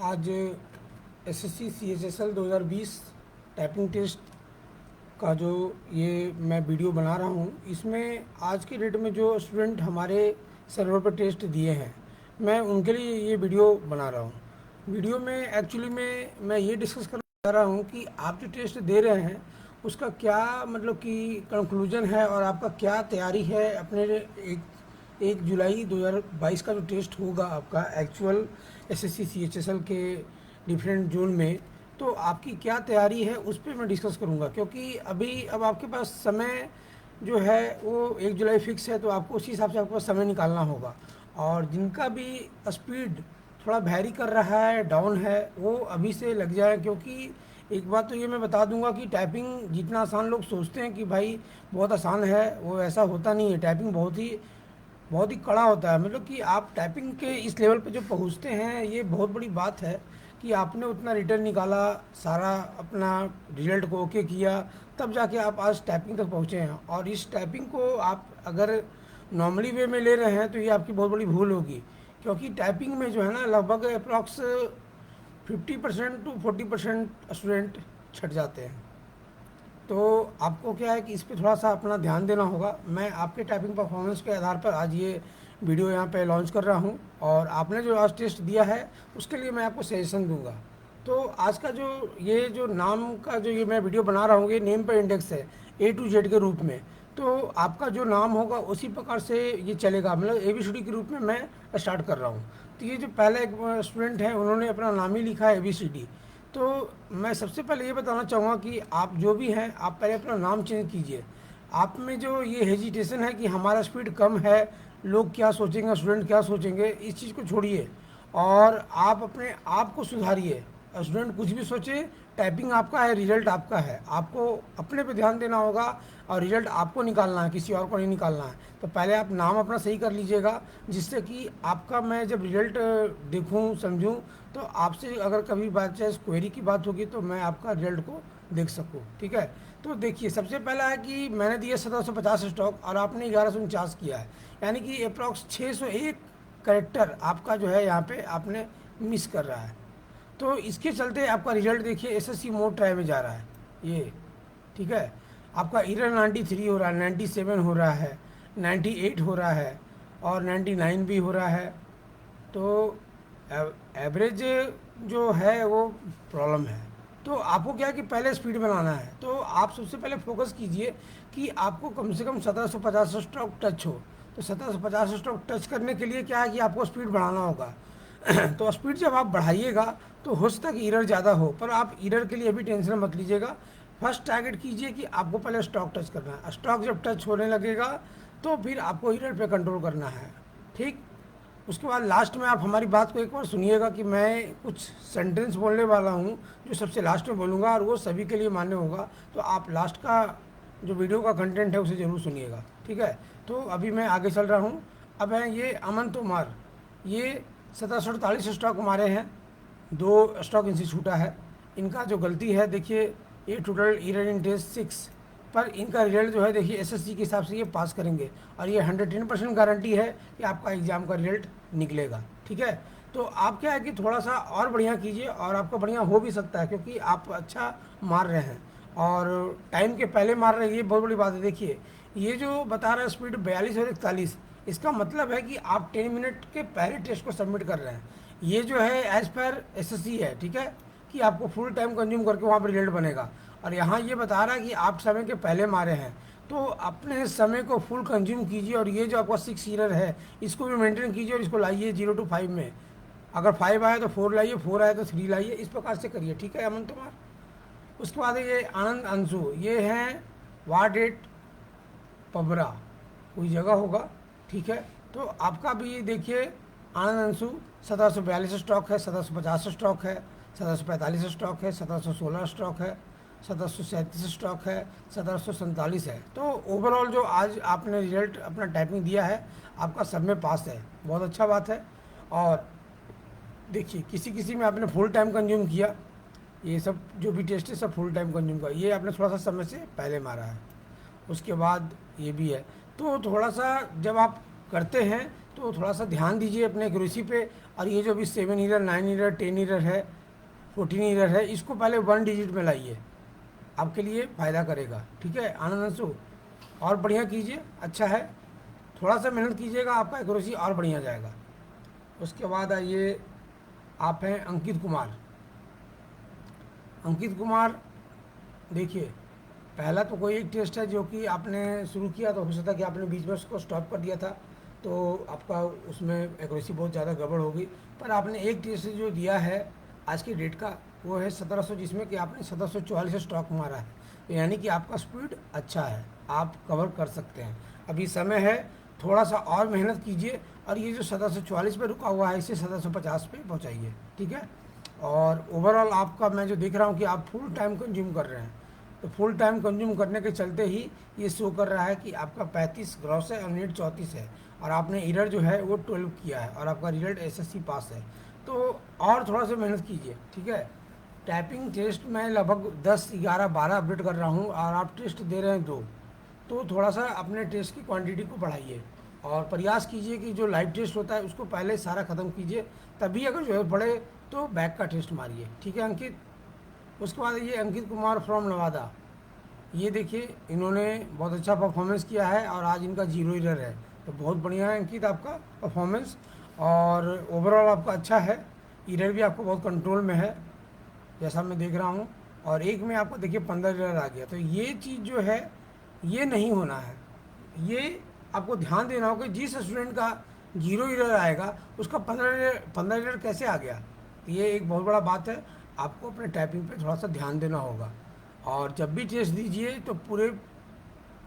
आज SSC CHSL 2020 typing test का जो ये मैं वीडियो बना रहा हूँ, इसमें आज की डेट में जो स्टूडेंट हमारे सर्वर पर टेस्ट दिए हैं, मैं उनके लिए ये वीडियो बना रहा हूँ। वीडियो में एक्चुअली में मैं ये डिस्कस करना चाह रहा हूँ कि आप जो टेस्ट दे रहे हैं उसका क्या मतलब कि कंक्लूजन है और आपका क्या तैयारी है अपने 1 जुलाई 2022 का जो टेस्ट होगा आपका एक्चुअल एसएससी सीएचएसएल के डिफरेंट जोन में, तो आपकी क्या तैयारी है उस पर मैं डिस्कस करूंगा। क्योंकि अभी अब आपके पास समय जो है वो 1 जुलाई फिक्स है, तो आपको उसी हिसाब से आपके पास समय निकालना होगा। और जिनका भी स्पीड थोड़ा वैरी कर रहा है, डाउन है, वो अभी से लग जाए। क्योंकि एक बात तो ये मैं बता दूंगा कि टाइपिंग जितना आसान लोग सोचते हैं कि भाई बहुत आसान है, वो ऐसा होता नहीं है। टाइपिंग बहुत ही कड़ा होता है। मतलब कि आप टाइपिंग के इस लेवल पे जो पहुंचते हैं, ये बहुत बड़ी बात है कि आपने उतना रिटर्न निकाला, सारा अपना रिजल्ट को ओके किया, तब जाके आप आज टाइपिंग तक पहुंचे हैं। और इस टाइपिंग को आप अगर नॉर्मली वे में ले रहे हैं तो ये आपकी बहुत बड़ी भूल होगी। क्योंकि टाइपिंग में जो है ना, लगभग अप्रॉक्स 50% टू 40% स्टूडेंट छट जाते हैं। तो आपको क्या है कि इस पे थोड़ा सा अपना ध्यान देना होगा। मैं आपके टाइपिंग परफॉर्मेंस के आधार पर आज ये वीडियो यहाँ पे लॉन्च कर रहा हूँ, और आपने जो आज टेस्ट दिया है उसके लिए मैं आपको सजेशन दूंगा। तो आज का जो नाम का जो ये मैं वीडियो बना रहा हूँ, ये नेम पर इंडेक्स है A to Z के रूप में। तो आपका जो नाम होगा उसी प्रकार से ये चलेगा, मतलब ABCD के रूप में मैं स्टार्ट कर रहा हूँ। तो ये जो पहला एक स्टूडेंट है, उन्होंने अपना नाम ही लिखा है ABCD। तो मैं सबसे पहले ये बताना चाहूँगा कि आप जो भी हैं, आप पहले अपना नाम चेंज कीजिए। आप में जो ये हेजिटेशन है कि हमारा स्पीड कम है, लोग क्या सोचेंगे, स्टूडेंट क्या सोचेंगे, इस चीज़ को छोड़िए और आप अपने आप को सुधारिए। स्टूडेंट कुछ भी सोचे, टाइपिंग आपका है, रिजल्ट आपका है। आपको अपने पे ध्यान देना होगा और रिजल्ट आपको निकालना है, किसी और को नहीं निकालना है। तो पहले आप नाम अपना सही कर लीजिएगा, जिससे कि आपका मैं जब रिजल्ट देखूं, समझूं, तो आपसे अगर कभी बाई चांस क्वेरी की बात होगी तो मैं आपका रिजल्ट को देख सकूं। ठीक है। तो देखिए, सबसे पहला है कि मैंने दिया 1750 स्टॉक और आपने 1149 किया है, यानी कि अप्रॉक्स 601 करेक्टर आपका जो है यहाँ पे आपने मिस कर रहा है। तो इसके चलते आपका रिजल्ट देखिए एसएससी मोड ट्राई में जा रहा है ये। ठीक है। आपका इरर 93 हो रहा है, 97 हो रहा है, 98 हो रहा है और 99 भी हो रहा है। तो एवरेज जो है वो प्रॉब्लम है। तो आपको क्या है कि पहले स्पीड बनाना है, तो आप सबसे पहले फोकस कीजिए कि आपको कम से कम 1750 स्ट्रोक टच हो। तो 1750 स्ट्रोक टच करने के लिए क्या है कि आपको स्पीड बढ़ाना होगा। तो स्पीड जब आप बढ़ाइएगा तो हो सकता है कि इरर ज़्यादा हो, पर आप इरर के लिए अभी टेंशन मत लीजिएगा। फर्स्ट टारगेट कीजिए कि आपको पहले स्टॉक टच करना है। स्टॉक जब टच होने लगेगा तो फिर आपको इरर पे कंट्रोल करना है। ठीक। उसके बाद लास्ट में आप हमारी बात को एक बार सुनिएगा कि मैं कुछ सेंटेंस बोलने वाला हूँ जो सबसे लास्ट में बोलूँगा, और वो सभी के लिए मान्य होगा। तो आप लास्ट का जो वीडियो का कंटेंट है उसे ज़रूर सुनिएगा। ठीक है। तो अभी मैं आगे चल रहा हूँ। अब है ये अमन तोमार, ये 1748 स्टॉक मारे हैं, 2 स्टॉक इनसे छूटा है। इनका जो गलती है देखिए, ये टोटल इरर इन टेस्ट 6, पर इनका रिजल्ट जो है देखिए एसएससी के हिसाब से ये पास करेंगे, और ये 110% गारंटी है कि आपका एग्ज़ाम का रिजल्ट निकलेगा। ठीक है। तो आप क्या है कि थोड़ा सा और बढ़िया कीजिए, और आपका बढ़िया हो भी सकता है क्योंकि आप अच्छा मार रहे हैं और टाइम के पहले मार रहे हैं, ये बहुत बड़ी बात है। देखिए, ये जो बता रहा है स्पीड 42 और 41, इसका मतलब है कि आप 10 मिनट के पहले टेस्ट को सबमिट कर रहे हैं। ये जो है एज पर एसएससी है। ठीक है। कि आपको फुल टाइम कंज्यूम करके वहाँ पर रिजल्ट बनेगा, और यहाँ ये बता रहा है कि आप समय के पहले मारे हैं। तो अपने समय को फुल कंज्यूम कीजिए, और ये जो आपका 6 ईयर है इसको भी मेंटेन कीजिए, और इसको लाइए 0 to 5 में। अगर 5 आए तो 4 लाइए, 4 आए तो 3 लाइए, इस प्रकार से करिए। ठीक है अमन तुम्हार। उसके बाद ये आनंद अंशु, ये हैं वाडेट पबरा, कोई जगह होगा। ठीक है। तो आपका भी देखिए आनंद अंशु 1742 स्टॉक है, 1750 स्टॉक है, 1745 स्टॉक है, 1716 स्टॉक है, 1737 स्टॉक है, 1747 है। तो ओवरऑल जो आज आपने रिजल्ट अपना टाइपिंग दिया है, आपका सब में पास है, बहुत अच्छा बात है। और देखिए, किसी किसी में आपने फुल टाइम कंज्यूम किया, ये सब जो भी टेस्ट है सब फुल टाइम कंज्यूम का, ये आपने थोड़ा सा समय से पहले मारा है। उसके बाद ये भी है। तो थोड़ा सा जब आप करते हैं तो थोड़ा सा ध्यान दीजिए अपने एक्यूरेसी पे। और ये जो अभी 7 ईरर, 9 ईरर, 10 ईरर है, 14 ईरर है, इसको पहले 1 डिजिट में लाइए, आपके लिए फ़ायदा करेगा। ठीक है आनंद अंशु, और बढ़िया कीजिए, अच्छा है, थोड़ा सा मेहनत कीजिएगा, आपका एक्यूरेसी और बढ़िया जाएगा। उसके बाद आइए, आप हैं अंकित कुमार। अंकित कुमार देखिए, पहला तो कोई एक टेस्ट है जो कि आपने शुरू किया, तो हो सकता है कि आपने बीच में उसको स्टॉप कर दिया था, तो आपका उसमें एक्यूरेसी बहुत ज़्यादा गड़बड़ होगी। पर आपने एक टेस्ट जो दिया है आज की डेट का, वो है 1700, जिसमें कि आपने 1744 स्टॉक मारा है। तो यानी कि आपका स्पीड अच्छा है, आप कवर कर सकते हैं। अभी समय है, थोड़ा सा और मेहनत कीजिए, और ये जो 1744 पे रुका हुआ है, इसे 1750 पे पहुँचाइए। ठीक है। और ओवरऑल आपका मैं जो देख रहा हूँ कि आप फुल टाइम कंज्यूम कर रहे हैं, तो फुल टाइम कंज्यूम करने के चलते ही ये शो कर रहा है कि आपका 35 ग्रॉस है और नेट 34 है, और आपने एरर जो है वो 12 किया है, और आपका रिजल्ट एसएससी पास है। तो और थोड़ा सा मेहनत कीजिए। ठीक है। टाइपिंग टेस्ट में लगभग 10, 11, 12 अपडेट कर रहा हूँ, और आप टेस्ट दे रहे हैं 2, तो थोड़ा सा अपने टेस्ट की क्वांटिटी को बढ़ाइए, और प्रयास कीजिए कि जो लाइव टेस्ट होता है उसको पहले सारा ख़त्म कीजिए, तभी अगर जो है पड़े तो बैक का टेस्ट मारिए। ठीक है अंकित। उसके बाद ये अंकित कुमार फ्रॉम नवादा, ये देखिए इन्होंने बहुत अच्छा परफॉर्मेंस किया है, और आज इनका 0 ईरर है, तो बहुत बढ़िया है अंकित आपका परफॉर्मेंस, और ओवरऑल आपका अच्छा है, ईरर भी आपको बहुत कंट्रोल में है जैसा मैं देख रहा हूँ। और एक में आपको देखिए 15 ईरर आ गया, तो ये चीज़ जो है ये नहीं होना है, ये आपको ध्यान देना होगा कि जिस स्टूडेंट का 0 ईरर आएगा उसका 15 ईरर कैसे आ गया, तो ये एक बहुत बड़ा बात है, आपको अपने टाइपिंग पे थोड़ा सा ध्यान देना होगा। और जब भी टेस्ट दीजिए तो पूरे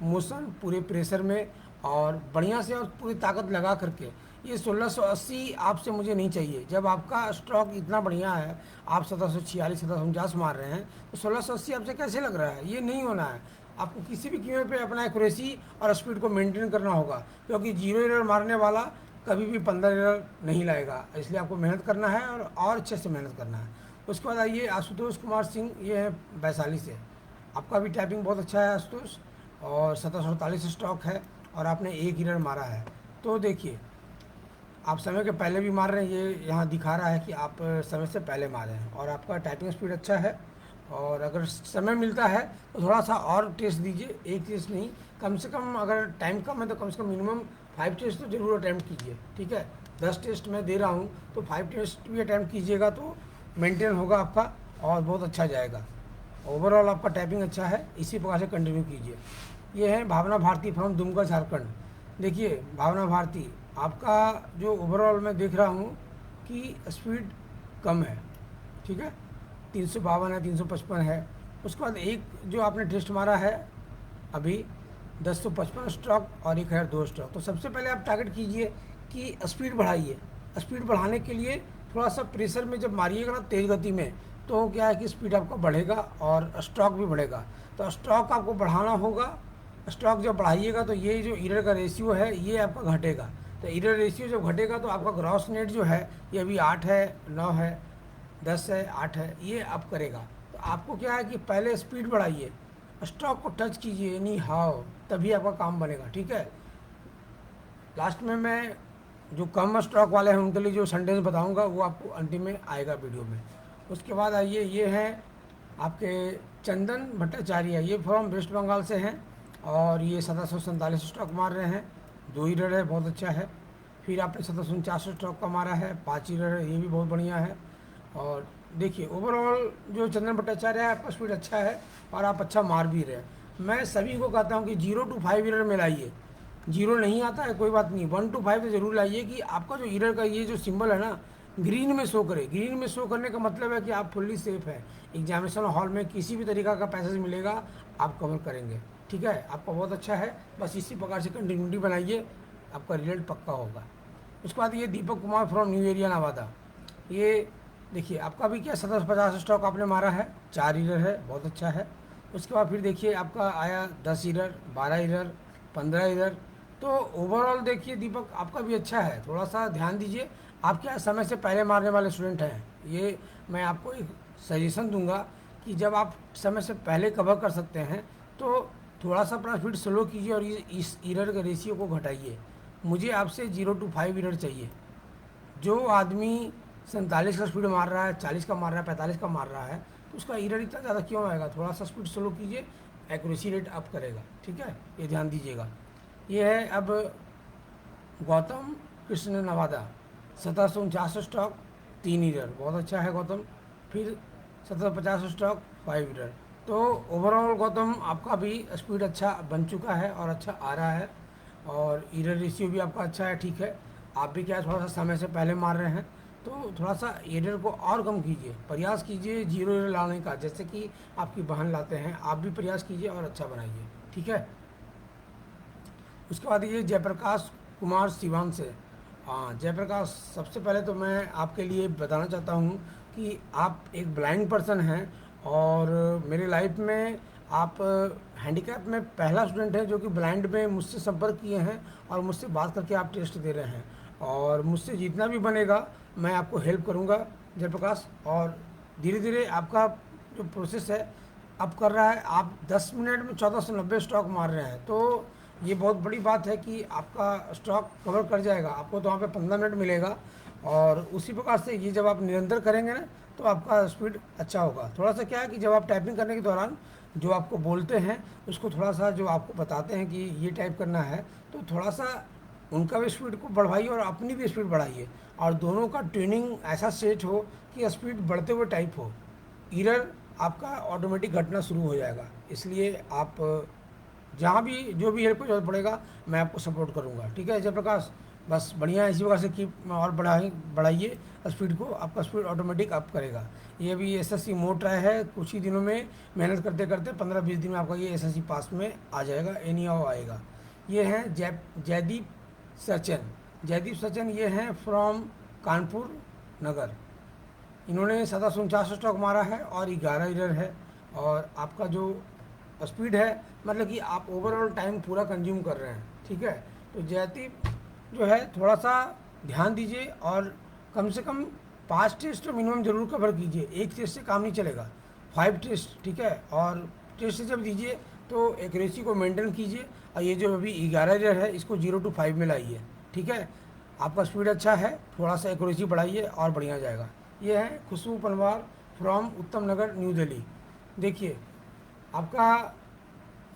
मोशन, पूरे प्रेशर में, और बढ़िया से और पूरी ताकत लगा करके। ये 1680 आपसे मुझे नहीं चाहिए, जब आपका स्ट्रोक इतना बढ़िया है, आप 1746, 1749 मार रहे हैं, तो 1680 आपसे कैसे लग रहा है, ये नहीं होना है। आपको किसी भी कीमत पे अपना एक्यूरेसी और स्पीड को मेंटेन करना होगा, क्योंकि 0 एरर मारने वाला कभी भी 15 एरर नहीं लाएगा, इसलिए आपको मेहनत करना है, और अच्छे से मेहनत करना है। उसके बाद आइए आशुतोष कुमार सिंह, ये है वैशाली से। आपका भी टाइपिंग बहुत अच्छा है आशुतोष, और 1748 स्टॉक है, और आपने 1 ईरर मारा है। तो देखिए, आप समय के पहले भी मार रहे हैं, ये यहाँ दिखा रहा है कि आप समय से पहले मारे हैं, और आपका टाइपिंग स्पीड अच्छा है। और अगर समय मिलता है तो थोड़ा सा और टेस्ट दीजिए, एक टेस्ट नहीं, कम से कम, अगर टाइम कम है तो कम से कम मिनिमम 5 टेस्ट तो जरूर अटैम्प्ट कीजिए। ठीक है। 10 टेस्ट मैं दे रहा हूँ, तो 5 टेस्ट भी अटैम्प्ट कीजिएगा, तो मेंटेन होगा आपका, और बहुत अच्छा जाएगा। ओवरऑल आपका टाइपिंग अच्छा है, इसी प्रकार से कंटिन्यू कीजिए। ये है भावना भारती फ्रॉम दुमका झारखंड। देखिए भावना भारती, आपका जो ओवरऑल मैं देख रहा हूँ कि स्पीड कम है। ठीक है, 352 है, 355 है। उसके बाद एक जो आपने टेस्ट मारा है अभी 1055 स्ट्रोक, और 1002 स्ट्रोक। तो सबसे पहले आप टारगेट कीजिए कि स्पीड बढ़ाइए। स्पीड बढ़ाने के लिए थोड़ा सा प्रेशर में जब मारिएगा ना तेज़ गति में, तो क्या है कि स्पीड आपका बढ़ेगा और स्ट्रोक भी बढ़ेगा। तो स्ट्रोक आपको बढ़ाना होगा। स्ट्रोक जब बढ़ाइएगा तो ये जो एरर का रेशियो है ये आपका घटेगा। तो एरर रेशियो जब घटेगा तो आपका ग्रॉस नेट जो है ये अभी 8 है, 9 है, 10 है, 8 है, ये आप करेगा। तो आपको क्या है कि पहले स्पीड बढ़ाइए, स्ट्रोक को टच कीजिए एनी हाउ, तभी आपका काम बनेगा। ठीक है। लास्ट में मैं जो कम स्टॉक वाले हैं उनके लिए जो सेंटेंस बताऊंगा वो आपको अंतिम में आएगा वीडियो में। उसके बाद आइए, ये हैं आपके चंदन भट्टाचार्य, ये फ्रॉम वेस्ट बंगाल से हैं, और ये 1747 स्टॉक मार रहे हैं, 2 ईरर है, बहुत अच्छा है। फिर आपने 1749 स्टॉक का मारा है, 5 ईरर है, ये भी बहुत बढ़िया है। और देखिए ओवरऑल जो चंदन भट्टाचार्य है, आपका स्पीड अच्छा है और आप अच्छा मार भी रहे हैं। मैं सभी को कहता हूँ कि 0 to 5 ईरर में लाइए। 0 नहीं आता है कोई बात नहीं, 1 to 5 तो जरूर लाइए, कि आपका जो ईरर का ये जो सिंबल है ना ग्रीन में शो करे। ग्रीन में शो करने का मतलब है कि आप फुल्ली सेफ है, एग्जामिनेशन हॉल में किसी भी तरीका का पैसेज मिलेगा आप कवर करेंगे। ठीक है, आपका बहुत अच्छा है, बस इसी प्रकार से कंटिन्यूटी बनाइए, आपका रिजल्ट पक्का होगा। उसके बाद ये Deepak Kumar from new area Nawada, ये देखिए आपका भी क्या 1750 स्टॉक आपने मारा है, 4 ईरर है, बहुत अच्छा है। उसके बाद फिर देखिए आपका आया 10 ईरर, 12 ईरर, 15 ईरर। तो ओवरऑल देखिए दीपक आपका भी अच्छा है, थोड़ा सा ध्यान दीजिए। आप क्या समय से पहले मारने वाले स्टूडेंट हैं, ये मैं आपको एक सजेशन दूंगा कि जब आप समय से पहले कवर कर सकते हैं तो थोड़ा सा अपना स्पीड स्लो कीजिए और इस ईरर के रेशियो को घटाइए। मुझे आपसे 0 to 5 एरर चाहिए। जो आदमी 47 का स्पीड मार रहा है, 40 का मार रहा है, 45 का मार रहा है, तो उसका एरर इतना ज़्यादा क्यों आएगा? थोड़ा सा स्पीड स्लो कीजिए, एक्यूरेसी रेट अप करेगा। ठीक है, ये ध्यान दीजिएगा। ये है अब गौतम कृष्ण नवादा, 1749 स्टॉक, 3 एरर, बहुत अच्छा है गौतम। फिर 1750 स्टॉक, 5 एरर। तो ओवरऑल गौतम आपका भी स्पीड अच्छा बन चुका है और अच्छा आ रहा है, और एरर रेशियो भी आपका अच्छा है। ठीक है, आप भी क्या थोड़ा सा समय से पहले मार रहे हैं, तो थोड़ा सा एरर को और कम कीजिए, प्रयास कीजिए 0 एरर लाने का, जैसे कि आपकी बहन लाते हैं, आप भी प्रयास कीजिए और अच्छा बनाइए। ठीक है। उसके बाद ये जयप्रकाश कुमार सिवान से। हाँ जयप्रकाश, सबसे पहले तो मैं आपके लिए बताना चाहता हूँ कि आप एक ब्लाइंड पर्सन हैं, और मेरे लाइफ में आप हैंडीकैप में पहला स्टूडेंट है जो कि ब्लाइंड में मुझसे संपर्क किए हैं और मुझसे बात करके आप टेस्ट दे रहे हैं, और मुझसे जितना भी बनेगा मैं आपको हेल्प करूँगा जयप्रकाश। और धीरे धीरे आपका जो प्रोसेस है अब कर रहा है, आप 10 मिनट में 1490 स्टॉक मार रहे हैं, तो ये बहुत बड़ी बात है कि आपका स्टॉक कवर कर जाएगा। आपको तो वहाँ पे 15 मिनट मिलेगा, और उसी प्रकार से ये जब आप निरंतर करेंगे ना, तो आपका स्पीड अच्छा होगा। थोड़ा सा क्या है कि जब आप टाइपिंग करने के दौरान जो आपको बोलते हैं उसको थोड़ा सा, जो आपको बताते हैं कि ये टाइप करना है, तो थोड़ा सा उनका भी स्पीड को बढ़वाइए और अपनी भी स्पीड बढ़ाइए, और दोनों का ट्यूनिंग ऐसा सेट हो कि स्पीड बढ़ते हुए टाइप हो। एरर आपका ऑटोमेटिक घटना शुरू हो जाएगा। इसलिए आप जहाँ भी जो भी हेल्प की जरूरत पड़ेगा मैं आपको सपोर्ट करूँगा। ठीक है जयप्रकाश, बस बढ़िया है, इसी प्रकार से कीप और बढ़ाइए स्पीड को, आपका स्पीड ऑटोमेटिक अप करेगा। ये भी एसएससी मोड ट्राई है, कुछ ही दिनों में मेहनत करते करते 15-20 दिन में आपका ये एसएससी पास में आ जाएगा, एनी हाउ आएगा। ये हैं जयदीप सचन। जयदीप सचन ये हैं फ्रॉम कानपुर नगर। इन्होंने 1749 स्टॉक मारा है और 11 एरर है, और आपका जो स्पीड है, मतलब कि आप ओवरऑल टाइम पूरा कंज्यूम कर रहे हैं। ठीक है, तो जयदीप जो है थोड़ा सा ध्यान दीजिए, और कम से कम 5 टेस्ट तो मिनिमम जरूर कवर कीजिए, एक टेस्ट से काम नहीं चलेगा, 5 टेस्ट। ठीक है, और टेस्ट जब दीजिए तो एक्यूरेसी को मेंटेन कीजिए, और ये जो अभी 11 एरर है इसको 0 to 5 में लाइए। ठीक है, आपका स्पीड अच्छा है, थोड़ा सा एक्यूरेसी बढ़ाइए और बढ़िया जाएगा। ये है खुशबू पनवार फ्रॉम उत्तम नगर न्यू दिल्ली। देखिए आपका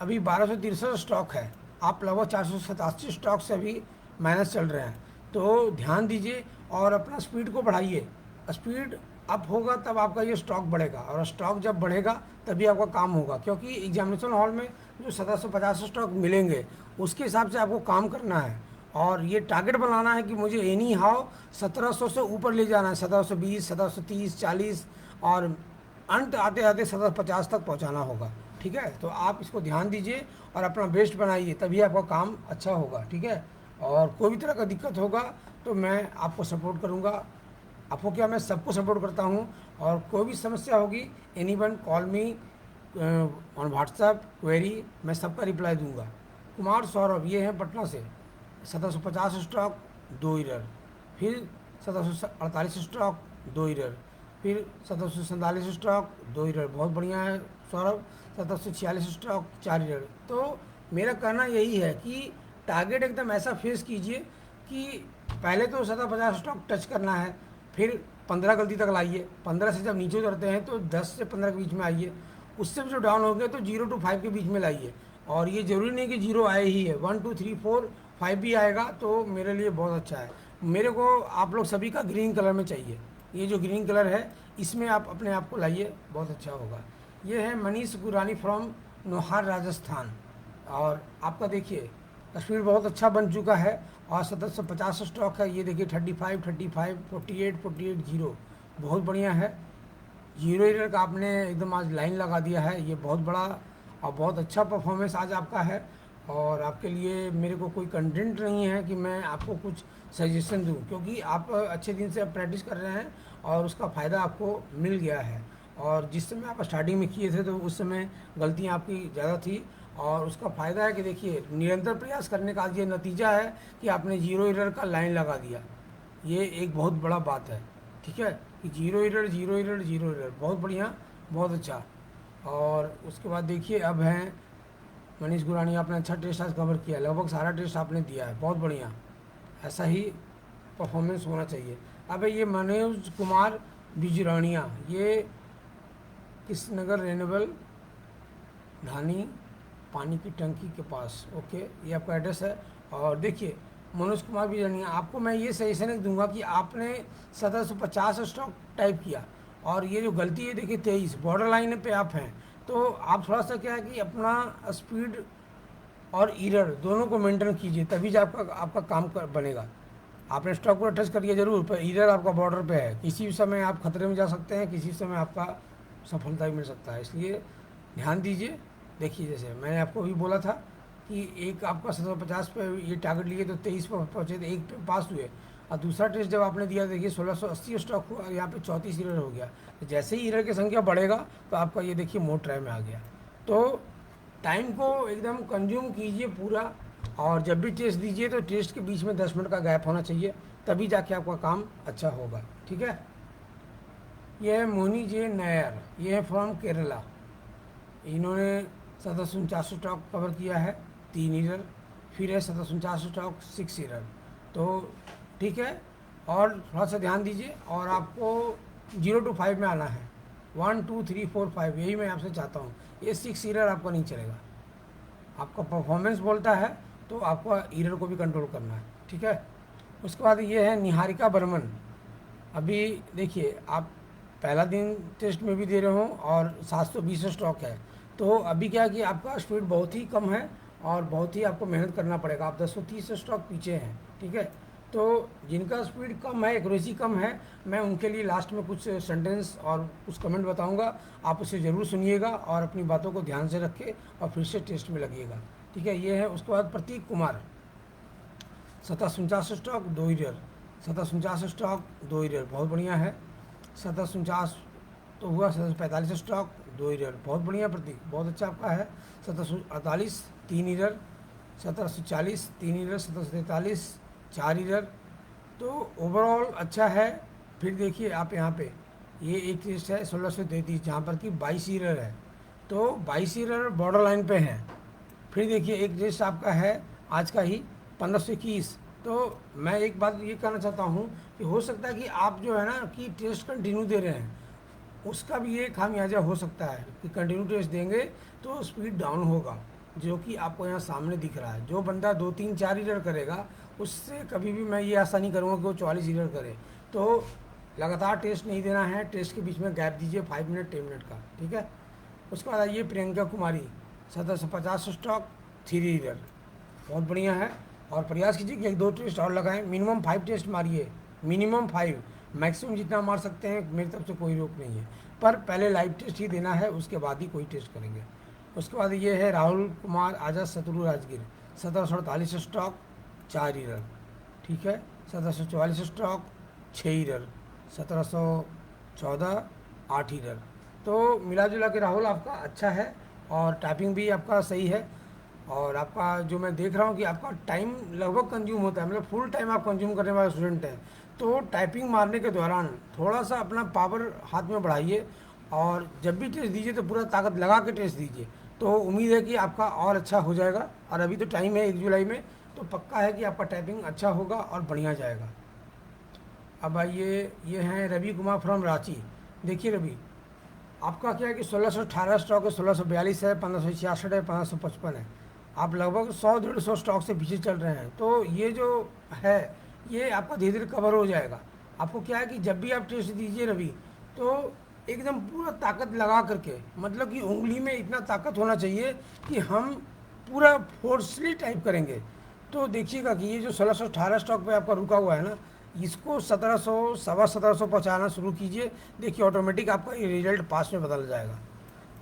अभी 1263 स्टॉक है, आप लगभग 487 स्टॉक से अभी माइनस चल रहे हैं, तो ध्यान दीजिए और अपना स्पीड को बढ़ाइए। स्पीड अप होगा तब आपका ये स्टॉक बढ़ेगा, और स्टॉक जब बढ़ेगा तभी आपका काम होगा, क्योंकि एग्जामिनेशन हॉल में जो 1750 स्टॉक मिलेंगे उसके हिसाब से आपको काम करना है, और ये टारगेट बनाना है कि मुझे एनी हाउ 1700 से ऊपर ले जाना है, 1720, 1730, 40, और अंत आते आते 1750 तक पहुंचाना होगा। ठीक है, तो आप इसको ध्यान दीजिए और अपना बेस्ट बनाइए, तभी आपका काम अच्छा होगा। ठीक है, और कोई भी तरह का दिक्कत होगा तो मैं आपको सपोर्ट करूंगा। आपको क्या, मैं सबको सपोर्ट करता हूं, और कोई भी समस्या होगी any one call me on WhatsApp query, मैं सबका रिप्लाई दूंगा। कुमार सौरभ ये हैं पटना से, 1750 स्टॉक, 2 एरर। फिर 1748 स्टॉक, 2 एरर। फिर 1747 स्टॉक, 2 एरर, बहुत बढ़िया है सौरभ। 1746 stock, 4 error. तो मेरा कहना यही है कि टारगेट एकदम ऐसा फेस कीजिए कि पहले तो 1750 स्टॉक टच करना है, फिर 15 गलती तक लाइए, 15 से जब नीचे उतरते हैं तो 10 से 15 के बीच में आइए, उससे भी जो डाउन हो गए तो 0 to 5 के बीच में लाइए। और ये ज़रूरी नहीं कि 0 आए ही है, 1 2 3 4 5 भी आएगा तो मेरे लिए बहुत अच्छा है। मेरे को आप लोग सभी का ग्रीन कलर में चाहिए, ये जो ग्रीन कलर है इसमें आप अपने आप को लाइए, बहुत अच्छा होगा। ये है मनीष गुरानी फ्रॉम नोहार राजस्थान, और आपका देखिए स्पीड बहुत अच्छा बन चुका है, और 1750 स्टॉक है। ये देखिए 35, 35, 48, 48, 0, बहुत बढ़िया है। 0 एरर का आपने एकदम आज लाइन लगा दिया है, ये बहुत बड़ा और बहुत अच्छा परफॉर्मेंस आज आपका है। और आपके लिए मेरे को कोई कंटेंट नहीं है कि मैं आपको कुछ सजेशन दूं, क्योंकि आप अच्छे दिन से प्रैक्टिस कर रहे हैं और उसका फ़ायदा आपको मिल गया है। और जिस समय आप स्टार्टिंग में किए थे तो उस समय गलतियाँ आपकी ज़्यादा थी, और उसका फ़ायदा है कि देखिए निरंतर प्रयास करने का आज ये नतीजा है कि आपने 0 एरर का लाइन लगा दिया, ये एक बहुत बड़ा बात है। ठीक है, कि 0 एरर, 0 एरर, 0 एरर, बहुत बढ़िया, बहुत अच्छा। और उसके बाद देखिए अब हैं मनीष गुरानी, आपने अच्छा टेस्ट आज कवर किया, लगभग सारा टेस्ट आपने दिया है, बहुत बढ़िया। ऐसा ही परफॉर्मेंस होना चाहिए। अब ये मनोज कुमार बिजरानिया, ये कृष्णनगर रेनेबल धानी पानी की टंकी के पास, ओके, ये आपका एड्रेस है। और देखिए मनोज कुमार बिजरानिया, आपको मैं ये सजेशन दूंगा कि आपने 1750 स्टॉक टाइप किया और ये जो गलती है देखिए 23 बॉर्डर लाइन पे आप हैं, तो आप थोड़ा सा क्या है कि अपना स्पीड और एरर दोनों को मेंटेन कीजिए, तभी जो आपका आपका काम बनेगा। आपने स्टॉक को टच करिए जरूर, पर एरर आपका बॉर्डर पे है, किसी भी समय आप खतरे में जा सकते हैं, किसी समय आपका सफलता भी मिल सकता है, इसलिए ध्यान दीजिए। देखिए जैसे मैंने आपको भी बोला था कि एक आपका 750 पे ये टारगेट लिए तो 23 पर पहुँचे, तो एक पे पास हुए, और दूसरा टेस्ट जब आपने दिया देखिए 1680 स्टॉक हुआ, यहाँ पे 34 एरर हो गया। तो जैसे ही एरर की संख्या बढ़ेगा तो आपका ये देखिए मोड ट्राई में आ गया। तो टाइम को एकदम कंज्यूम कीजिए पूरा, और जब भी टेस्ट दीजिए तो टेस्ट के बीच में 10 मिनट का गैप होना चाहिए, तभी जाके आपका काम अच्छा होगा, ठीक है। यह है मोहनी जे नायर, ये है फ्रॉम केरला, इन्होंने 1749 स्टॉक कवर किया है, 3 एरर, फिर है 1749 स्टॉक 6 एरर, तो ठीक है। और थोड़ा सा ध्यान दीजिए, और आपको 0 to 5 में आना है, 1 2 3 4 5, यही मैं आपसे चाहता हूँ। ये 6 एरर आपको नहीं चलेगा, आपका परफॉर्मेंस बोलता है तो आपको एरर को भी कंट्रोल करना है, ठीक है। उसके बाद ये है निहारिका बर्मन, अभी देखिए आप पहला दिन टेस्ट में भी दे रहे हो और 720 स्टॉक है, तो अभी क्या है कि आपका स्पीड बहुत ही कम है और बहुत ही आपको मेहनत करना पड़ेगा, आप 1030 स्टॉक पीछे हैं, ठीक है। तो जिनका स्पीड कम है, एक्यूरेसी कम है, मैं उनके लिए लास्ट में कुछ सेंटेंस और कुछ कमेंट बताऊंगा, आप उसे ज़रूर सुनिएगा और अपनी बातों को ध्यान से रखें और फिर से टेस्ट में लगिएगा, ठीक है। ये है उसके बाद Prateek Kumar, 1749 stock 2 error, 1749 stock 2 error, बहुत बढ़िया है। 1749 तो हुआ, 1745 स्टॉक 2 एरर, बहुत बढ़िया प्रतीक, बहुत अच्छा आपका है। 1748 3 एरर, 1740 3 एरर, 1743 4 एरर, तो ओवरऑल अच्छा है। फिर देखिए आप यहाँ पे ये एक टेस्ट है 1633 जहाँ पर कि 22 एरर है, तो 22 एरर बॉर्डर लाइन पे हैं। फिर देखिए एक टेस्ट आपका है आज का ही 1521, तो मैं एक बात ये कहना चाहता हूँ कि हो सकता है कि आप जो है ना कि टेस्ट कंटिन्यू दे रहे हैं, उसका भी ये खामियाजा हो सकता है कि कंटिन्यू टेस्ट देंगे तो स्पीड डाउन होगा, जो कि आपको यहाँ सामने दिख रहा है। जो बंदा 2 3 4 एरर करेगा उससे कभी भी मैं ये आशा नहीं करूँगा कि वो 44 एरर करे। तो लगातार टेस्ट नहीं देना है, टेस्ट के बीच में गैप दीजिए 5 मिनट 10 मिनट का, ठीक है। उसके बाद आइए प्रियंका कुमारी, 1750 स्टॉक 3 एरर, बहुत बढ़िया है। और प्रयास कीजिए कि 1 2 टेस्ट और लगाएं, मिनिमम 5 टेस्ट मारिए, मिनिमम 5, मैक्सिमम जितना मार सकते हैं, मेरी तरफ से कोई रोक नहीं है, पर पहले लाइव टेस्ट ही देना है, उसके बाद ही कोई टेस्ट करेंगे। उसके बाद ये है राहुल कुमार आज़ाद, शत्रु राजगीर, 1748 स्टॉक 4 एरर, ठीक है। 1744 स्टॉक 6 एरर, 1714 8 एरर, तो मिला जुला के राहुल आपका अच्छा है और टाइपिंग भी आपका सही है। और आपका जो मैं देख रहा हूँ कि आपका टाइम लगभग कंज्यूम होता है, मतलब फुल टाइम आप कंज्यूम करने वाले स्टूडेंट हैं, तो टाइपिंग मारने के दौरान थोड़ा सा अपना पावर हाथ में बढ़ाइए और जब भी टेस्ट दीजिए तो पूरा ताकत लगा के टेस्ट दीजिए, तो उम्मीद है कि आपका और अच्छा हो जाएगा। और अभी तो टाइम है 1 जुलाई में, तो पक्का है कि आपका टाइपिंग अच्छा होगा और बढ़िया जाएगा। अब आइए ये हैं रवि कुमार फ्रॉम रांची, देखिए रवि आपका क्या है कि 1618 स्टॉक है, 1642 है, 1566 है, 1555 है, आप लगभग 100 150 स्टॉक से पीछे चल रहे हैं। तो ये जो है ये आपका धीरे धीरे कवर हो जाएगा। आपको क्या है कि जब भी आप टेस्ट दीजिए रवि, तो एकदम पूरा ताकत लगा करके, मतलब कि उंगली में इतना ताकत होना चाहिए कि हम पूरा फोर्सली टाइप करेंगे। तो देखिएगा कि ये जो 1618 स्टॉक पे आपका रुका हुआ है ना, इसको 1700 सवा 1700 पहुँचाना शुरू कीजिए, देखिए ऑटोमेटिक आपका ये रिजल्ट पास में बदल जाएगा।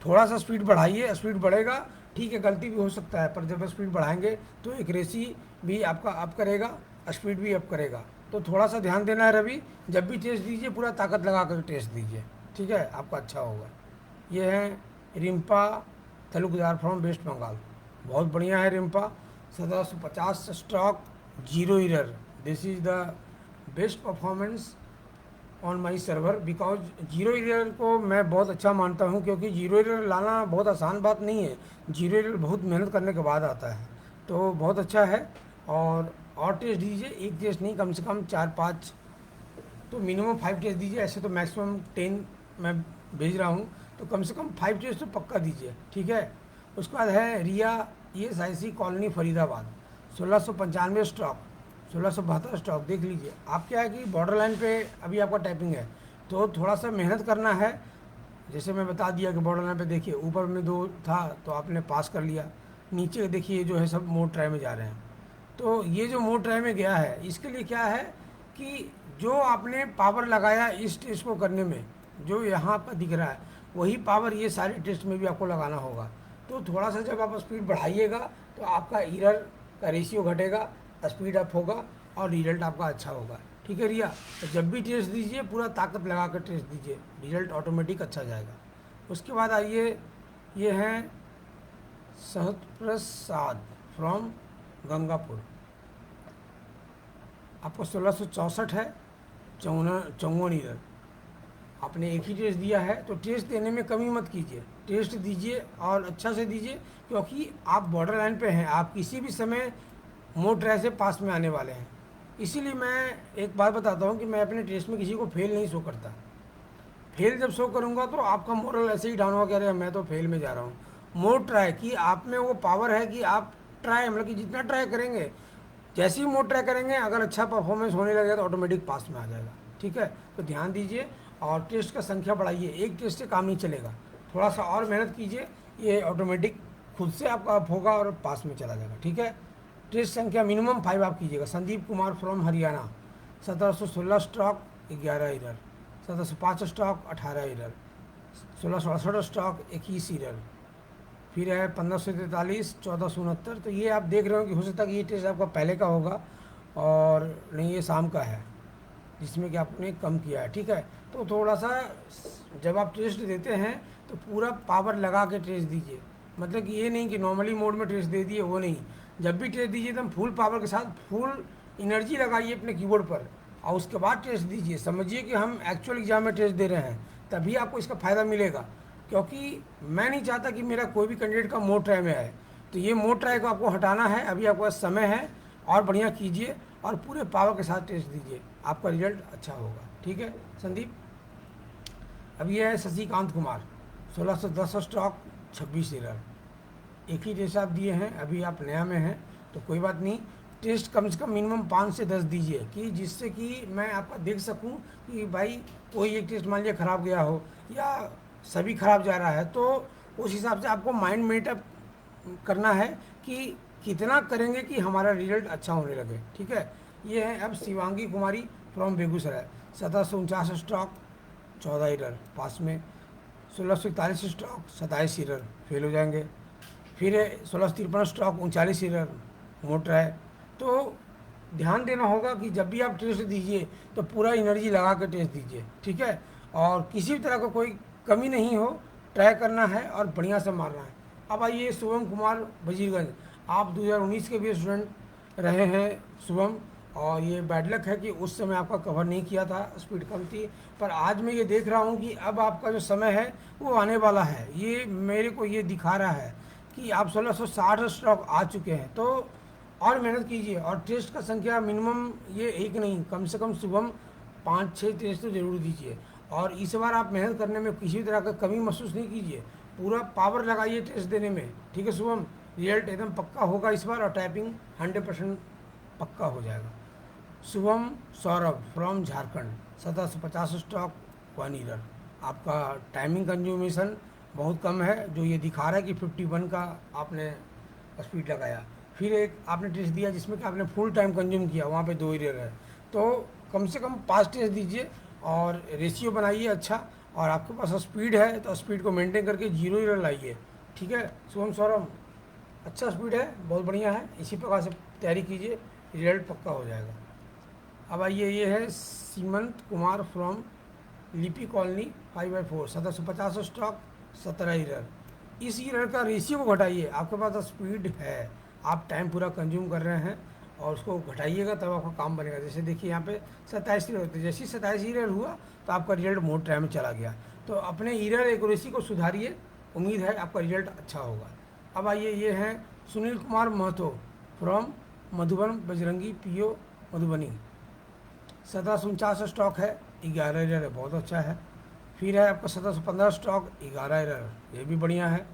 थोड़ा सा स्पीड बढ़ाइए, स्पीड बढ़ेगा, ठीक है गलती भी हो सकता है, पर जब स्पीड बढ़ाएंगे तो एक्यूरेसी भी आपका अप करेगा, स्पीड भी अप करेगा। तो थोड़ा सा ध्यान देना है रवि, जब भी टेस्ट दीजिए पूरा ताकत लगा कर टेस्ट दीजिए, ठीक है, आपका अच्छा होगा। ये है रिम्पा तलुकदार फ्रॉम वेस्ट बंगाल, बहुत बढ़िया है Rimpa, 1750 stock 0 error, this is the best performance on my server, because 0 error को मैं बहुत अच्छा मानता हूँ, क्योंकि 0 एरर लाना बहुत आसान बात नहीं है, 0 एरर बहुत मेहनत करने के बाद आता है, तो बहुत अच्छा है। और और टेस्ट दीजिए, एक टेस्ट नहीं, कम से कम 4-5, तो मिनिमम 5 टेस्ट दीजिए। ऐसे तो मैक्सिमम 10 मैं भेज रहा हूँ, तो कम से कम 5 टेस्ट तो पक्का दीजिए, ठीक है। उसके बाद है रिया ESIC colony Faridabad, 1695 stock, 1672 stock. देख लीजिए, आप क्या है कि बॉर्डर लाइन पे अभी आपका टाइपिंग है, तो थोड़ा सा मेहनत करना है। जैसे मैं बता दिया कि बॉर्डर लाइन पे देखिए, ऊपर में 2 था तो आपने पास कर लिया, नीचे देखिए जो है सब मोड ट्राई में जा रहे हैं। तो ये जो मोड ट्राई में गया है, इसके लिए क्या है कि जो आपने पावर लगाया इस टेस्ट को करने में, जो यहाँ पर दिख रहा है, वही पावर ये सारे टेस्ट में भी आपको लगाना होगा। तो थोड़ा सा जब आप स्पीड बढ़ाइएगा तो आपका एरर का रेशियो घटेगा, स्पीड अप होगा और रिजल्ट आपका अच्छा होगा, ठीक है रिया। तो जब भी टेस्ट दीजिए पूरा ताकत लगा कर टेस्ट दीजिए, रिजल्ट ऑटोमेटिक अच्छा जाएगा। उसके बाद आइए, ये हैं सहप्रसाद फ्रॉम गंगापुर, आपको 1664 है, 54 ईयर। आपने एक ही टेस्ट दिया है, तो टेस्ट देने में कमी मत कीजिए, टेस्ट दीजिए और अच्छा से दीजिए, क्योंकि आप बॉर्डर लाइन पे हैं, आप किसी भी समय मोड ट्राई से पास में आने वाले हैं। इसीलिए मैं एक बात बताता हूँ कि मैं अपने टेस्ट में किसी को फेल नहीं शो करता। फेल जब शो करूँगा तो आपका मोरल ऐसे ही डाउन होगा, कह रहे हैं मैं तो फेल में जा रहा हूँ। मोड ट्राई कि आप में वो पावर है कि आप ट्राई, मतलब कि जितना ट्राई करेंगे, जैसे ही मोड ट्राई करेंगे, अगर अच्छा परफॉर्मेंस होने लगेगा तो ऑटोमेटिक पास में आ जाएगा, ठीक है। तो ध्यान दीजिए और टेस्ट का संख्या बढ़ाइए, एक टेस्ट से काम नहीं चलेगा, थोड़ा सा और मेहनत कीजिए, ये ऑटोमेटिक खुद से आपका अप होगा और पास में चला जाएगा, ठीक है। टेस्ट संख्या मिनिमम 5 आप कीजिएगा। Sandeep Kumar from Haryana, 1716 stock, 11 error, 1705 stock, 18 error, 1668 stock, 21 error, फिर है 1543, 1469। तो ये आप देख रहे हो कि हो सकता है कि ये टेस्ट आपका पहले का होगा और नहीं, ये शाम का है जिसमें कि आपने कम किया है, ठीक है। तो थोड़ा सा जब आप टेस्ट देते हैं तो पूरा पावर लगा के टेस्ट दीजिए, मतलब कि ये नहीं कि नॉर्मली मोड में टेस्ट दे दिए, वो नहीं। जब भी टेस्ट दीजिए एकदम फुल पावर के साथ, फुल एनर्जी लगाइए अपने कीबोर्ड पर और उसके बाद टेस्ट दीजिए। समझिए कि हम एक्चुअल एग्जाम में टेस्ट दे रहे हैं, तभी आपको इसका फ़ायदा मिलेगा। क्योंकि मैं नहीं चाहता कि मेरा कोई भी कैंडिडेट का मोड ट्राई में आए, तो ये मोड ट्राई को आपको हटाना है। अभी आपके पास समय है, और बढ़िया कीजिए और पूरे पावर के साथ टेस्ट दीजिए, आपका रिजल्ट अच्छा होगा, ठीक है संदीप। अब ये है शशिकांत कुमार, 1610 स्टॉक, 26 एरर। एक ही टेस्ट आप दिए हैं, अभी आप नया में हैं तो कोई बात नहीं, टेस्ट कम से कम मिनिमम 5 से 10 दीजिए, कि जिससे कि मैं आपका देख सकूं कि भाई कोई एक टेस्ट मान लिया ख़राब गया हो या सभी खराब जा रहा है, तो उस हिसाब से आपको माइंड मेकअप करना है कि कितना करेंगे कि हमारा रिजल्ट अच्छा होने लगे, ठीक है। ये है अब शिवांगी कुमारी फ्रॉम बेगूसराय, 1749 स्टॉक, 14 एरर, पास में। 1641 स्टॉक, 27 एरर, फेल हो जाएंगे। फिर है 1653 स्टॉक, 39 एरर, मोटर है। तो ध्यान देना होगा कि जब भी आप टेस्ट दीजिए तो पूरा एनर्जी लगा कर टेस्ट दीजिए, ठीक है। और किसी भी तरह का कोई कमी नहीं हो, ट्राई करना है और बढ़िया से मारना है। अब आइए शुभम कुमार वजीरगंज, आप 2019 के भी स्टूडेंट रहे हैं शुभम, और ये बैड लक है कि उस समय आपका कवर नहीं किया था, स्पीड कम थी। पर आज मैं ये देख रहा हूँ कि अब आपका जो समय है वो आने वाला है, ये मेरे को ये दिखा रहा है कि आप 1660 स्टॉक आ चुके हैं। तो और मेहनत कीजिए और टेस्ट का संख्या मिनिमम ये एक नहीं, कम से कम शुभम 5-6 टेस्ट तो जरूर दीजिए। और इस बार आप मेहनत करने में किसी भी तरह का कमी महसूस नहीं कीजिए, पूरा पावर लगाइए टेस्ट देने में, ठीक है शुभम। रिजल्ट एकदम पक्का होगा इस बार और टाइपिंग 100% पक्का हो जाएगा। Shubham Saurabh from Jharkhand, 1750 stock, 1 error. आपका टाइमिंग कंज्यूमेशन बहुत कम है, जो ये दिखा रहा है कि 51 का आपने स्पीड लगाया। फिर एक आपने टेस्ट दिया जिसमें कि आपने फुल टाइम कंज्यूम किया, वहाँ पे 2 एरर है। तो कम से कम 5 टेस्ट दीजिए और रेशियो बनाइए अच्छा, और आपके पास स्पीड है तो स्पीड को मेंटेन करके 0 एरर लाइए, ठीक है शुभम सौरभ। अच्छा स्पीड है, बहुत बढ़िया है, इसी प्रकार से तैयारी कीजिए, रिजल्ट पक्का हो जाएगा। अब आइए, ये है सीमंत कुमार फ्रॉम लिपि कॉलोनी 5/4, 1750 स्टॉक, 17 एरर। इस एरर का रेशियो को घटाइए, आपके पास स्पीड है, आप टाइम पूरा कंज्यूम कर रहे हैं और उसको घटाइएगा तब आपका काम बनेगा। जैसे देखिए यहाँ पे 27 एरर होते, जैसे ही 27 एरर हुआ तो आपका रिजल्ट मोड ट्राई में चला गया। तो अपने एरर एक्यूरेसी को सुधारिए, उम्मीद है आपका रिजल्ट अच्छा होगा। अब आइए, ये हैं Sunil Kumar Mahto from Madhuban Bajrangi PO Madhubani. 1749 stock है, 11 एरर है, बहुत अच्छा है। फिर है आपका 1715 स्टॉक, 11 एरर, ये भी बढ़िया है।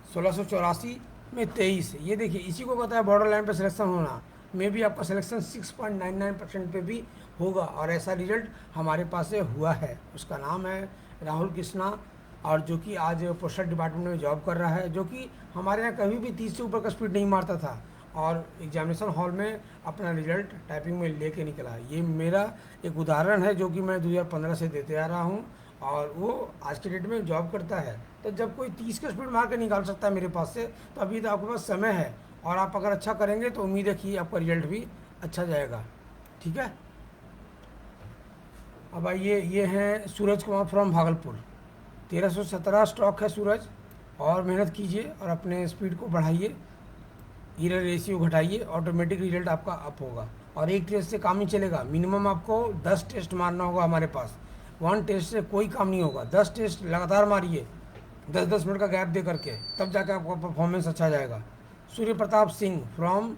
1684 में 23, ये देखिए इसी को कहता है बॉर्डर लाइन पर सिलेक्शन होना। में भी आपका सिलेक्शन 6.99% पे भी होगा, और ऐसा रिजल्ट हमारे पास से हुआ है। उसका नाम है राहुल कृष्णा, और जो कि आज पोस्टल डिपार्टमेंट में जॉब कर रहा है, जो कि हमारे यहाँ कभी भी 30 से ऊपर का स्पीड नहीं मारता था, और एग्जामिनेशन हॉल में अपना रिजल्ट टाइपिंग में लेके निकला। ये मेरा एक उदाहरण है जो कि मैं 2015 से देते आ रहा हूँ, और वो आज के डेट में जॉब करता है। तो जब कोई 30 का स्पीड मार के निकाल सकता है मेरे पास से, तो अभी तो आपके पास समय है, और आप अगर अच्छा करेंगे तो उम्मीद है कि आपका रिजल्ट भी अच्छा जाएगा। ठीक है। अब आइए, ये हैं सूरज कुमार फ्रॉम भागलपुर। 1317 स्टॉक है सूरज, और मेहनत कीजिए और अपने स्पीड को बढ़ाइए, एरर रेशियो घटाइए, ऑटोमेटिक रिजल्ट आपका अप होगा। और एक टेस्ट से काम नहीं चलेगा, मिनिमम आपको 10 टेस्ट मारना होगा हमारे पास। 1 टेस्ट से कोई काम नहीं होगा, 10 टेस्ट लगातार मारिए, 10-10 मिनट का गैप दे करके, तब जाकर आपका परफॉर्मेंस अच्छा जाएगा। सूर्य प्रताप सिंह फ्रॉम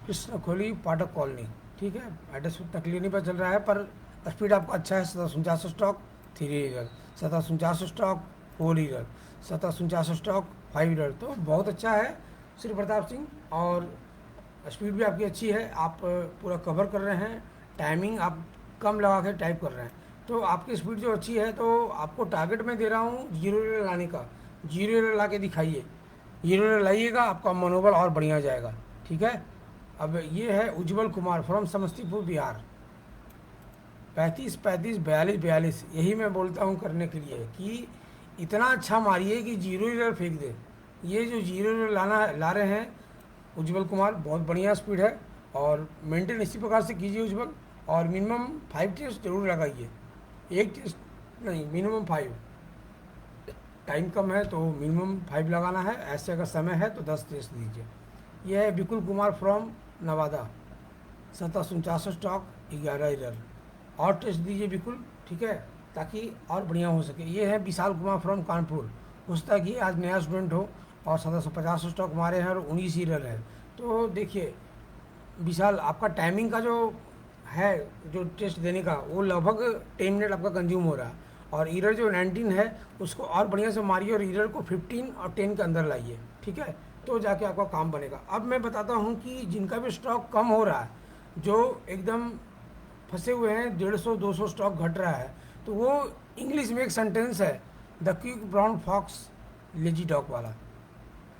कृष्ण खोली पाठक कॉलोनी। ठीक है, एड्रेस उतना क्लियर नहीं पता चल रहा है, पर स्पीड आपका अच्छा है। 1749 stock 3 error, 1749 stock 4 error, 1749 stock 5 error, तो बहुत अच्छा है श्री प्रताप सिंह। और स्पीड भी आपकी अच्छी है, आप पूरा कवर कर रहे हैं, टाइमिंग आप कम लगा के टाइप कर रहे हैं, तो आपकी स्पीड जो अच्छी है। तो आपको टारगेट मैं दे रहा हूँ 0 एरर लाने का, 0 एरर ला के दिखाइए, 0 एरर लाइएगा, आपका मनोबल और बढ़िया जाएगा। ठीक है। अब ये है उज्जवल कुमार फ्रॉम समस्तीपुर बिहार। 35-35-42-42, यही मैं बोलता हूँ करने के लिए कि इतना अच्छा मारिए कि 0 एरर फेंक दे। ये जो 0 एरर ला रहे हैं उज्जवल कुमार, बहुत बढ़िया स्पीड है, और मेंटेन इसी प्रकार से कीजिए उज्जवल। और मिनिमम 5 टेस्ट जरूर लगाइए, 1 टेस्ट नहीं, मिनिमम 5। टाइम कम है तो मिनिमम 5 लगाना है, ऐसे अगर समय है तो 10 टेस्ट दीजिए। यह है Vipul Kumar from Nawada. 1749 stock, 11 error, और टेस्ट दीजिए बिल्कुल। ठीक है, ताकि और बढ़िया हो सके। ये है विशाल कुमार फ्रॉम कानपुर। हो सकता है कि आज नया स्टूडेंट हो, और 1750 स्टॉक हमारे हैं और 19 एरर है। तो देखिए विशाल, आपका टाइमिंग का जो है, जो टेस्ट देने का, वो लगभग 10 मिनट आपका कंज्यूम हो रहा है, और एरर जो 19 है उसको और बढ़िया से मारिए, और एरर को 15 और 10 के अंदर लाइए। ठीक है, तो जाके आपका काम बनेगा। अब मैं बताता हूँ कि जिनका भी स्टॉक कम हो रहा है, जो एकदम फंसे हुए हैं, 150-200 स्टॉक घट रहा है, तो वो इंग्लिश में एक सेंटेंस है, the quick brown fox lazy dog वाला।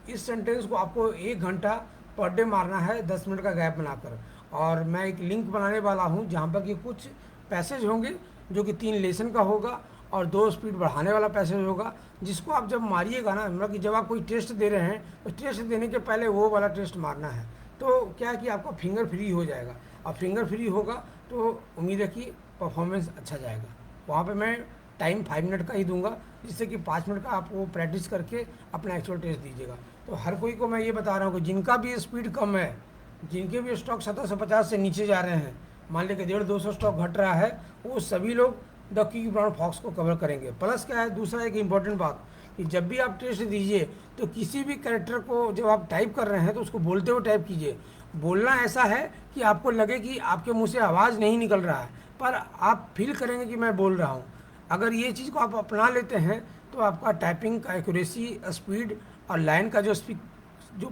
इस सेंटेंस को आपको 1 घंटा पर डे मारना है, 10 मिनट का गैप बनाकर। और मैं एक लिंक बनाने वाला हूँ जहाँ पर कि कुछ पैसेज होंगे जो कि 3 लेसन का होगा, और 2 स्पीड बढ़ाने वाला पैसेज होगा, जिसको आप जब मारिएगा ना, मतलब कि जब आप कोई टेस्ट दे रहे हैं तो टेस्ट देने के पहले वो वाला टेस्ट मारना है। तो क्या है कि आपका फिंगर फ्री हो जाएगा, और फिंगर फ्री होगा तो उम्मीद है कि परफॉर्मेंस अच्छा जाएगा। वहाँ पे मैं टाइम 5 मिनट का ही दूंगा, जिससे कि 5 मिनट का आप वो प्रैक्टिस करके अपना एक्चुअल टेस्ट दीजिएगा। तो हर कोई को मैं ये बता रहा हूँ कि जिनका भी स्पीड कम है, जिनके भी स्टॉक 1750 से नीचे जा रहे हैं, मान लें कि 150-200 स्टॉक घट रहा है, वो सभी लोग द क्विक ब्राउन फॉक्स को कवर करेंगे। प्लस क्या है, दूसरा एक इम्पॉर्टेंट बात, कि जब भी आप टेस्ट दीजिए तो किसी भी कैरेक्टर को जब आप टाइप कर रहे हैं तो उसको बोलते हुए टाइप कीजिए। बोलना ऐसा है कि आपको लगे कि आपके मुंह से आवाज़ नहीं निकल रहा है, पर आप फील करेंगे कि मैं बोल रहा हूँ। अगर ये चीज़ को आप अपना लेते हैं तो आपका टाइपिंग का एक्यूरेसी, स्पीड और लाइन का जो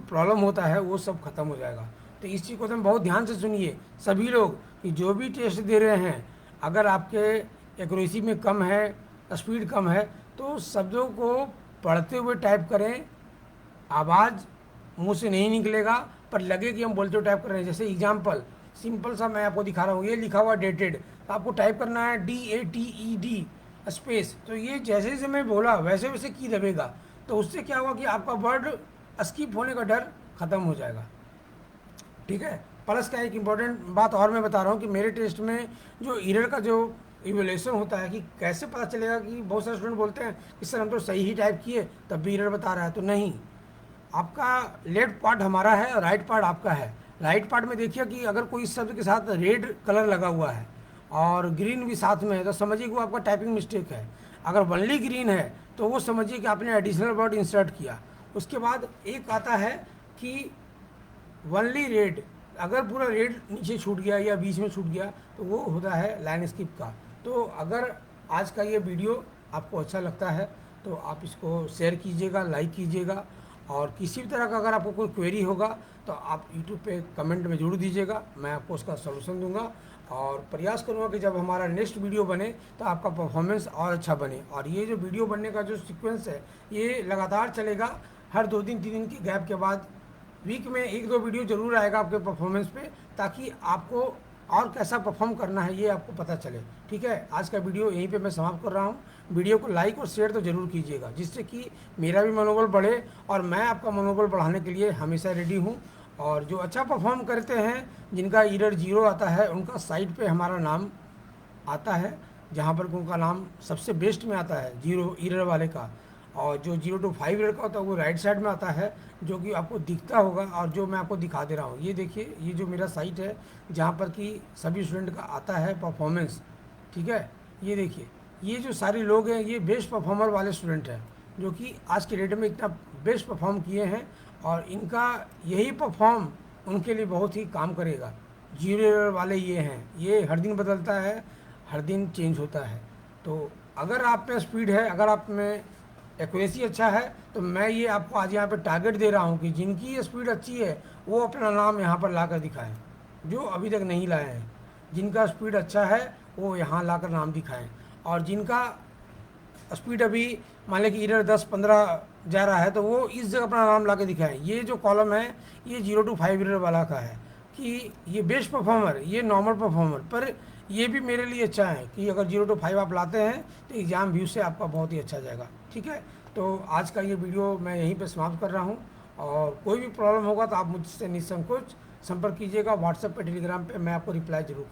प्रॉब्लम होता है वो सब खत्म हो जाएगा। तो इस चीज़ को तुम बहुत ध्यान से सुनिए सभी लोग, कि जो भी टेस्ट दे रहे हैं, अगर आपके एक्यूरेसी में कम है, स्पीड कम है, तो शब्दों को पढ़ते हुए टाइप करें। आवाज़ मुंह से नहीं निकलेगा, पर लगे कि हम बोलते हुए टाइप कर रहे हैं। जैसे एग्जाम्पल सिंपल सा मैं आपको दिखा रहा हूँ, ये लिखा हुआ डेटेड, तो आपको टाइप करना है DATED स्पेस, तो ये जैसे जैसे मैं बोला वैसे वैसे की दबेगा, तो उससे क्या हुआ कि आपका वर्ड स्किप होने का डर खत्म हो जाएगा। ठीक है। प्लस का एक इम्पॉर्टेंट बात और मैं बता रहा हूँ कि मेरे टेस्ट में जो एरर का जो इवोल्यूशन होता है, कि कैसे पता चलेगा, कि बहुत सारे स्टूडेंट बोलते हैं कि सर हम तो सही ही टाइप किए तब भी एरर बता रहा है। तो नहीं, आपका लेफ्ट पार्ट हमारा है और राइट पार्ट आपका है। राइट पार्ट में देखिए कि अगर कोई शब्द के साथ रेड कलर लगा हुआ है और ग्रीन भी साथ में है, तो समझिए कि वो आपका टाइपिंग मिस्टेक है। अगर वनली ग्रीन है तो वो समझिए कि आपने एडिशनल वर्ड इंसर्ट किया। उसके बाद एक आता है कि वनली रेड, अगर पूरा रेड नीचे छूट गया या बीच में छूट गया तो वो होता है लाइन स्किप का। तो अगर आज का ये वीडियो आपको अच्छा लगता है तो आप इसको शेयर कीजिएगा, लाइक कीजिएगा, और किसी भी तरह का अगर आपको कोई क्वेरी होगा तो आप यूट्यूब पे कमेंट में जरूर दीजिएगा, मैं आपको उसका सलूशन दूंगा। और प्रयास करूंगा कि जब हमारा नेक्स्ट वीडियो बने तो आपका परफॉर्मेंस और अच्छा बने। और ये जो वीडियो बनने का जो सीक्वेंस है ये लगातार चलेगा, हर 2 दिन 3 दिन के गैप के बाद वीक में 1-2 वीडियो जरूर आएगा आपके परफॉर्मेंस पे, ताकि आपको और कैसा परफॉर्म करना है ये आपको पता चले। ठीक है, आज का वीडियो यहीं पे मैं समाप्त कर रहा हूँ। वीडियो को लाइक और शेयर तो जरूर कीजिएगा, जिससे कि मेरा भी मनोबल बढ़े, और मैं आपका मनोबल बढ़ाने के लिए हमेशा रेडी हूँ। और जो अच्छा परफॉर्म करते हैं, जिनका एरर 0 आता है, उनका साइट पे हमारा नाम आता है, जहाँ पर उनका नाम सबसे बेस्ट में आता है 0 एरर वाले का। और जो 0 to 5 एरर का होता है वो राइट साइड में आता है, जो कि आपको दिखता होगा, और जो मैं आपको दिखा दे रहा हूँ। ये देखिए, ये जो मेरा साइट है जहाँ पर कि सभी स्टूडेंट का आता है परफॉर्मेंस। ठीक है, ये देखिए, ये जो सारे लोग हैं ये बेस्ट परफॉर्मर वाले स्टूडेंट हैं, जो कि आज के डेट में इतना बेस्ट परफॉर्म किए हैं, और इनका यही परफॉर्म उनके लिए बहुत ही काम करेगा। 0 एरर वाले ये हैं, ये हर दिन बदलता है, हर दिन चेंज होता है। तो अगर आप में स्पीड है, अगर आप में एक्यूरेसी अच्छा है, तो मैं ये आपको आज यहाँ पे टारगेट दे रहा हूँ कि जिनकी स्पीड अच्छी है वो अपना नाम यहाँ पर ला कर दिखाएँ, जो अभी तक नहीं लाए हैं। जिनका स्पीड अच्छा है वो यहाँ ला कर नाम दिखाएँ, और जिनका स्पीड अभी मान लें कि एरर 10-15 जा रहा है तो वो इस जगह अपना नाम ला के दिखाएँ। ये जो कॉलम है ये 0 to 5 एरर वाला का है, कि ये बेस्ट परफॉर्मर, ये नॉर्मल परफॉर्मर, पर ये भी मेरे लिए अच्छा है कि अगर 0 to 5 आप लाते हैं तो एग्ज़ाम व्यू से आपका बहुत ही अच्छा जाएगा। ठीक है, तो आज का ये वीडियो मैं यहीं पे समाप्त कर रहा हूँ, और कोई भी प्रॉब्लम होगा तो आप मुझसे निसंकोच संपर्क कीजिएगा। व्हाट्सएप पे, टेलीग्राम पे मैं आपको रिप्लाई जरूर